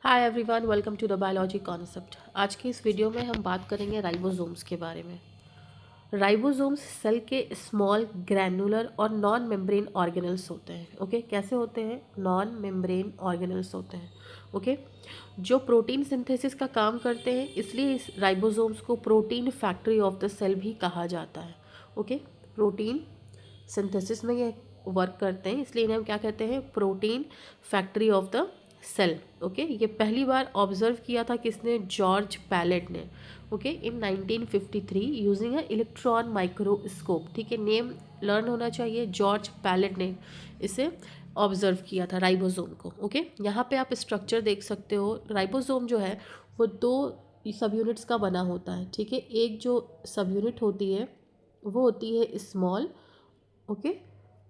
Hi everyone, welcome to the biology concept. आज की इस वीडियो में हम बात करेंगे राइबोसोम्स के बारे में। राइबोसोम्स सेल के स्मॉल ग्रैनुलर और नॉन मेम्ब्रेन ऑर्गेनल्स होते हैं। ओके, कैसे होते हैं? नॉन मेम्ब्रेन ऑर्गेनल्स होते हैं। ओके, जो प्रोटीन सिंथेसिस का काम करते हैं, इसलिए इस राइबोसोम्स को protein factory of the cell भी कहा जाता है। ओके, प्रोटीन सिंथेसिस में ये वर्क करते हैं, इसलिए इन्हें हम क्या कहते हैं? Protein factory of the cell. Okay, ये पहली बार ऑब्जर्व किया था किसने? जॉर्ज पैलेट ने। Okay, in 1953 using a electron microscope. ठीक है, नेम लर्न होना चाहिए। जॉर्ज पैलेट ने इसे ऑब्जर्व किया था राइबोसोम को। ओके, यहाँ पे आप स्ट्रक्चर देख सकते हो। राइबोसोम जो है वो दो सब यूनिट्स का बना होता है। ठीक है, एक जो सब यूनिट होती है वो होती है स्मॉल। ओके,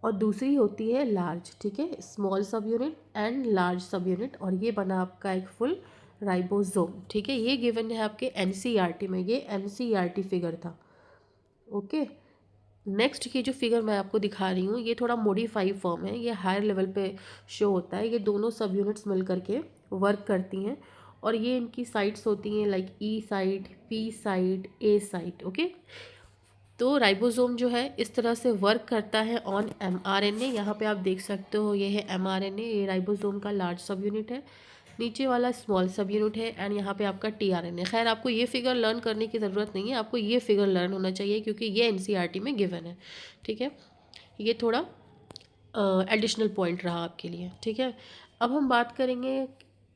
और दूसरी होती है लार्ज। ठीक है, स्मॉल सब यूनिट एंड लार्ज सब यूनिट, और ये बना आपका एक फुल राइबोसोम। ठीक है, ये गिवन है आपके एनसीईआरटी में, ये एनसीईआरटी फिगर था। ओके, नेक्स्ट ये जो फिगर मैं आपको दिखा रही हूँ ये थोड़ा मॉडिफाई फॉर्म है, ये हायर लेवल पे शो होता है। ये दोनों सब यूनिट्स मिल करके वर्क करती हैं, और ये इनकी साइट्स होती हैं लाइक ई साइट, पी साइट, ए साइट। ओके, तो राइबोसोम जो है इस तरह से वर्क करता है ऑन एमआरएनए। यहाँ पे आप देख सकते हो ये है एमआरएनए, ये राइबोसोम का लार्ज सब यूनिट है, नीचे वाला स्मॉल सब यूनिट है, एंड यहाँ पे आपका टीआरएनए। खैर, आपको ये फिगर लर्न करने की ज़रूरत नहीं है, आपको ये फिगर लर्न होना चाहिए क्योंकि ये एनसीईआरटी में गिवन है। ठीक है, ये थोड़ा एडिशनल पॉइंट रहा आपके लिए। ठीक है, अब हम बात करेंगे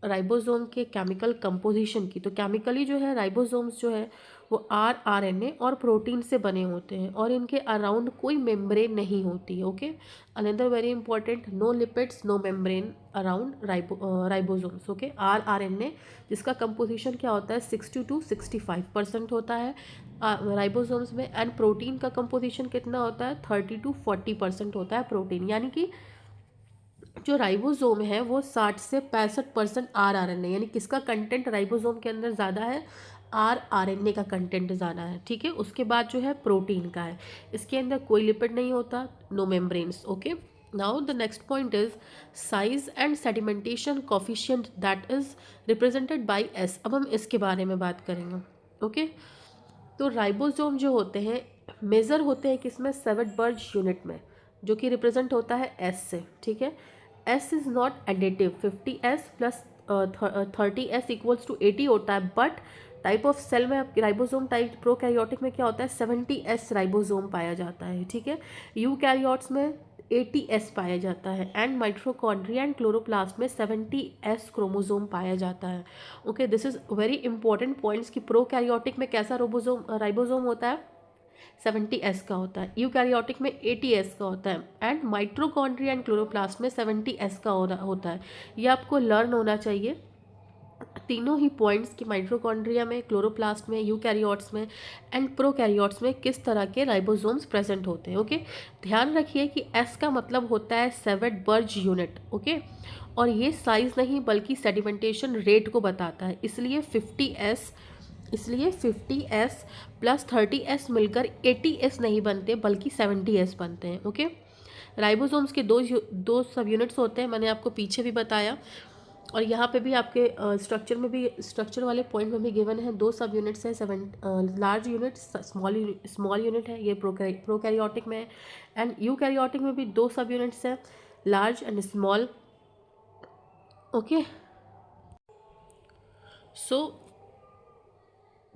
राइबोसोम के केमिकल कंपोजिशन की। तो केमिकली जो है राइबोसोम्स जो है वो आरएनए और प्रोटीन से बने होते हैं, और इनके अराउंड कोई मेम्ब्रेन नहीं होती है। Okay, another very important, no lipids, no membrane around ribosomes. Okay, RNA जिसका कंपोजिशन क्या होता है? 60 to 65% होता है राइबोसोम्स में, एंड प्रोटीन का कंपोजिशन कितना होता है? 30 to 40% होता है प्रोटीन। यानी कि जो राइबोसोम है वो 60 से 65% आरएनए, यानी किसका कंटेंट राइबोसोम के अंदर ज़्यादा है? आरएनए का कंटेंट ज़्यादा है। ठीक है, उसके बाद जो है प्रोटीन का है। इसके अंदर कोई लिपिड नहीं होता, no membranes. Okay, now the next point is size and sedimentation coefficient that is represented by S. अब हम इसके बारे में बात करेंगे। ओके, तो राइबोसोम जो होते हैं मेजर होते हैं किसमें? सेवेंबर्ग यूनिट में, जो कि रिप्रेजेंट होता है एस से। ठीक है, S is not additive, 50s plus 30s equals to 80 होता है, बट टाइप ऑफ सेल में राइबोसोम टाइप प्रोकैरियोटिक में क्या होता है? 70s राइबोसोम पाया जाता है। ठीक है, यूकैरियोट्स में 80s पाया जाता है, एंड माइटोकॉन्ड्रिया एंड क्लोरोप्लास्ट में 70s क्रोमोसोम पाया जाता है। Okay, this is very important points कि प्रोकैरियोटिक में कैसा राइबोसोम होता है? 70s का होता है, यूकैरियोटिक में 80s का होता है, एंड माइटोकॉन्ड्रिया एंड क्लोरोप्लास्ट में 70s का होता है। ये आपको लर्न होना चाहिए, तीनों ही पॉइंट्स कि माइटोकॉन्ड्रिया में, क्लोरोप्लास्ट में, यूकैरियोट्स में एंड प्रोकैरियोट्स में किस तरह के राइबोसोम्स प्रेजेंट होते हैं। ओके, ध्यान रखिए कि एस का मतलब होता है सेवेंबर्ग यूनिट। ओके, और ये साइज नहीं बल्कि सेडिमेंटेशन रेट को बताता है, इसलिए 50s प्लस 30s मिलकर 80s नहीं बनते बल्कि 70s बनते हैं। ओके, राइबोसोम्स के दो सब यूनिट्स होते हैं, मैंने आपको पीछे भी बताया, और यहाँ पे भी आपके स्ट्रक्चर में भी, स्ट्रक्चर वाले पॉइंट में भी गिवन है। दो सब यूनिट्स है, लार्ज यूनिट, स्मॉल यूनिट है, ये प्रोकैरियोटिक में है, एंड यूकैरियोटिक में भी दो सब यूनिट्स है, large and small. Okay, so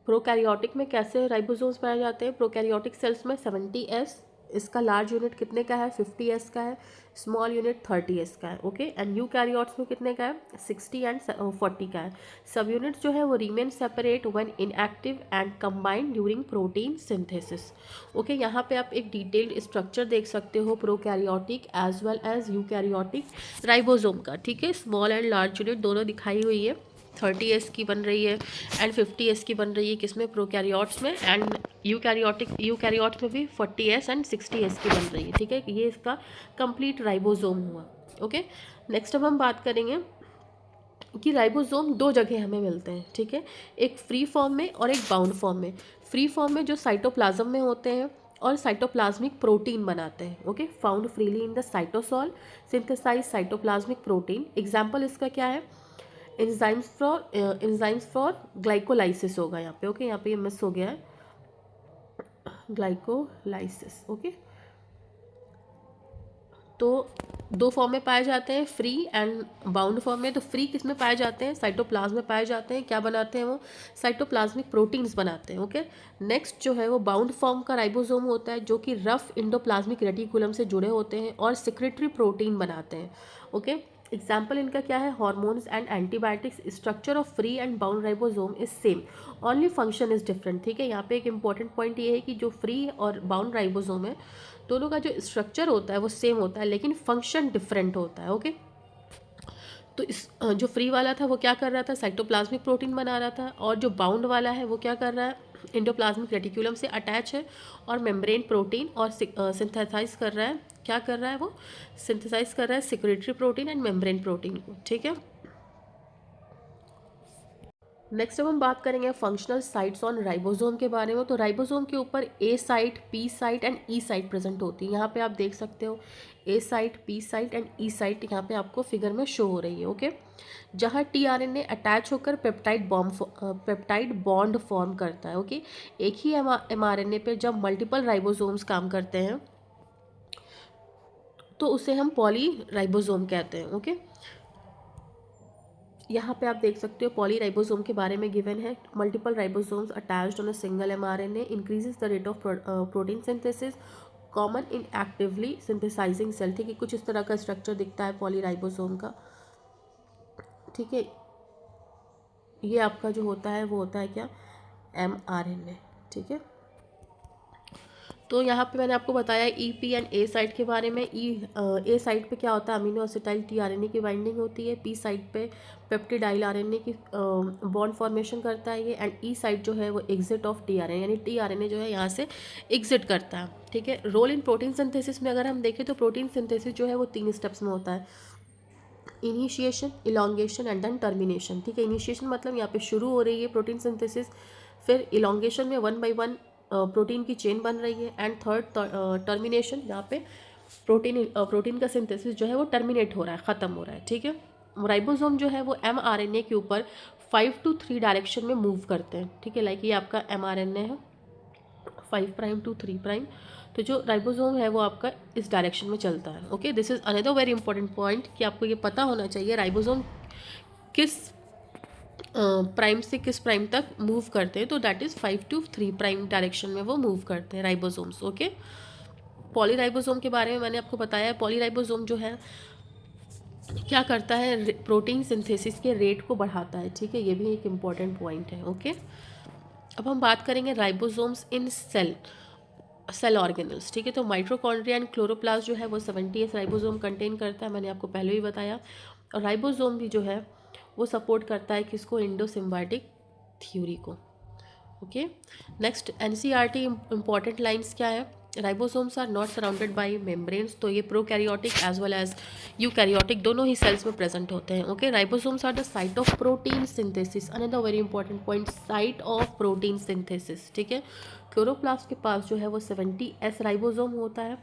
prokaryotic में कैसे राइबोसोम्स पाए जाते हैं? प्रोकैरियोटिक सेल्स में 70s, इसका लार्ज यूनिट कितने का है? 50s का है, स्मॉल यूनिट 30s का है। ओके, एंड यूकैरियोट्स में कितने का है? 60 एंड 40 का है। सब यूनिट्स जो है वो remain separate when inactive and combined during protein synthesis. Okay, यहाँ पे आप एक डिटेल्ड स्ट्रक्चर देख सकते हो prokaryotic as well as eukaryotic ribosome का। ठीक है, स्मॉल एंड लार्ज यूनिट दोनों दिखाई हुई है, 30s की बन रही है एंड 50s की बन रही है, किसमें? प्रोकैरियोट्स में, एंड यूकैरियोट्स में भी 40s एंड 60s की बन रही है। ठीक है, ये इसका कंप्लीट राइबोसोम हुआ। ओके, नेक्स्ट अब हम बात करेंगे कि राइबोसोम दो जगह हमें मिलते हैं। ठीक है, एक फ्री फॉर्म में और एक बाउंड फॉर्म में। फ्री फॉर्म में जो साइटोप्लाज्म में होते हैं और साइटोप्लाज्मिक प्रोटीन बनाते हैं। Okay, found freely in the cytosol, synthesize cytoplasmic protein. Example इसका क्या है? एंजाइम्स फॉर ग्लाइकोलाइसिस होगा यहाँ पे, ओके। यहाँ पे ये मिस हो गया है, ग्लाइकोलाइसिस, ओके। तो दो फॉर्म में पाए जाते हैं, फ्री एंड बाउंड फॉर्म में। तो फ्री किस में पाए जाते हैं? साइटोप्लाज्म में पाए जाते हैं। क्या बनाते हैं वो? साइटोप्लाज्मिक प्रोटीन्स बनाते हैं, ओके। नेक्स्ट जो है वो बाउंड फॉर्म का राइबोसोम होता है, जो कि रफ इंडोप्लाज्मिक रेटिकुलम से जुड़े होते हैं और सिक्रेटरी प्रोटीन बनाते हैं, ओके। एग्जाम्पल इनका क्या है? Hormones and antibiotics. Structure of free and bound ribosome is same, only function is different, ठीक है। यहाँ पे एक इंपॉर्टेंट पॉइंट ये है कि जो फ्री और बाउंड राइबोसोम है, दोनों का जो स्ट्रक्चर होता है वो सेम होता है, लेकिन फंक्शन डिफरेंट होता है, ओके। तो इस जो फ्री वाला था वो क्या कर रहा था? साइटोप्लाज्मिक प्रोटीन बना रहा था। और जो बाउंड वाला है वो क्या कर रहा है? इंडोप्लाज्मिक रेटिकुलम से अटैच है और मेम्ब्रेन प्रोटीन और सिंथेसाइज कर रहा है। क्या कर रहा है वो? सिंथेसाइज कर रहा है secretory protein and membrane protein को, ठीक है। नेक्स्ट अब हम बात करेंगे फंक्शनल साइट्स ऑन राइबोसोम के बारे में। तो राइबोसोम के ऊपर A site, P site and E site present होती है। यहाँ पे आप देख सकते हो A site, P site and E site यहाँ पे आपको फिगर में शो हो रही है, ओके। जहाँ टीआरएनए अटैच होकर पेप्टाइड बॉन्ड फॉर्म करता है, ओके। एक ही एमआरएनए पे जब मल्टीपल राइबोसोम्स काम करते हैं तो उसे हम पॉली राइबोसोम कहते हैं, ओके। यहाँ पे आप देख सकते हो पॉली राइबोसोम के बारे में गिवन है। Multiple ribosomes attached on a single mRNA increases the rate of protein synthesis common in actively synthesizing cell, ठीक है। कुछ इस तरह का स्ट्रक्चर दिखता है पॉली राइबोसोम का, ठीक है। ये आपका जो होता है वो होता है क्या? एमआरएनए, ठीक है। तो यहाँ पे मैंने आपको बताया ई, पी एंड ए साइट के बारे में। ए साइट पे क्या होता है? अमीनो एसिटाइल टीआरएनए की बाइंडिंग होती है। पी साइट पे पेप्टिडाइल आरएनए की बॉन्ड फॉर्मेशन करता है ये। एंड ई साइट जो है वो एग्जिट ऑफ टीआरएनए, यानी टीआरएनए जो है यहाँ से एग्जिट करता है, ठीक है। रोल इन प्रोटीन सिंथेसिस में अगर हम देखें तो प्रोटीन सिंथेसिस जो है वो 3 स्टेप्स में होता है। Initiation, elongation and then termination, ठीक है। इनिशिएशन मतलब यहाँ पे शुरू हो रही है प्रोटीन सिंथेसिस, फिर इलोंगेशन में 1 बाय 1 प्रोटीन की चेन बन रही है, एंड थर्ड टर्मिनेशन, यहाँ पे प्रोटीन का सिंथेसिस जो है वो टर्मिनेट हो रहा है, ख़त्म हो रहा है, ठीक है। राइबोसोम जो है वो एमआरएनए के ऊपर 5 to 3 डायरेक्शन में मूव करते हैं, ठीक है। लाइक ये आपका एमआरएनए है 5 प्राइम टू 3 प्राइम, तो जो राइबोसोम है वो आपका इस डायरेक्शन में चलता है, okay. This is another very important point कि आपको ये पता होना चाहिए राइबोसोम किस प्राइम से किस प्राइम तक मूव करते हैं। तो that is 5 to 3 prime direction में वो मूव करते हैं राइबोसोम्स, ओके। पॉलीराइबोसोम के बारे में मैंने आपको बताया है। पॉलीराइबोसोम जो है क्या करता है? प्रोटीन सिंथेसिस के रेट को बढ़ाता है, ठीक है। ये भी एक इम्पॉर्टेंट पॉइंट है, ओके। अब हम बात करेंगे राइबोसोम्स इन सेल ऑर्गेनल्स, ठीक है। तो माइटोकॉन्ड्रिया एंड क्लोरोप्लास्ट जो है वो 70s राइबोसोम कंटेन करता है, मैंने आपको पहले भी बताया। और राइबोसोम भी जो है वो सपोर्ट करता है किसको? इंडोसिम्बायोटिक थ्योरी को, okay. Next NCERT important lines क्या है? Ribosomes are not surrounded by membranes, तो ये prokaryotic as well as eukaryotic दोनों ही सेल्स में प्रेजेंट होते हैं, okay. Ribosomes are the site of protein synthesis, another very important point, site of protein synthesis, ठीक है। क्लोरोप्लास्ट के पास जो है वो 70S राइबोसोम होता है,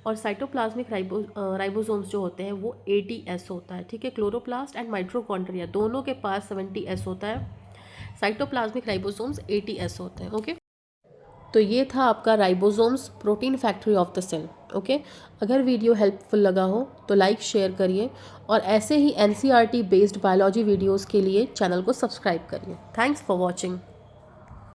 और साइटोप्लाज्मिक राइबोसोम्स जो होते हैं वो 80S होता है, ठीक है। क्लोरोप्लास्ट एंड माइटोकॉन्ड्रिया दोनों के पास 70S होता है, साइटोप्लाज्मिक राइबोसोम्स 80S होते हैं, ओके। तो ये था आपका ribosomes protein factory of the cell, okay. अगर वीडियो हेल्पफुल लगा हो तो लाइक शेयर करिए, और ऐसे ही एनसीईआरटी बेस्ड बायोलॉजी वीडियोस के लिए चैनल को सब्सक्राइब करिए। Thanks for watching.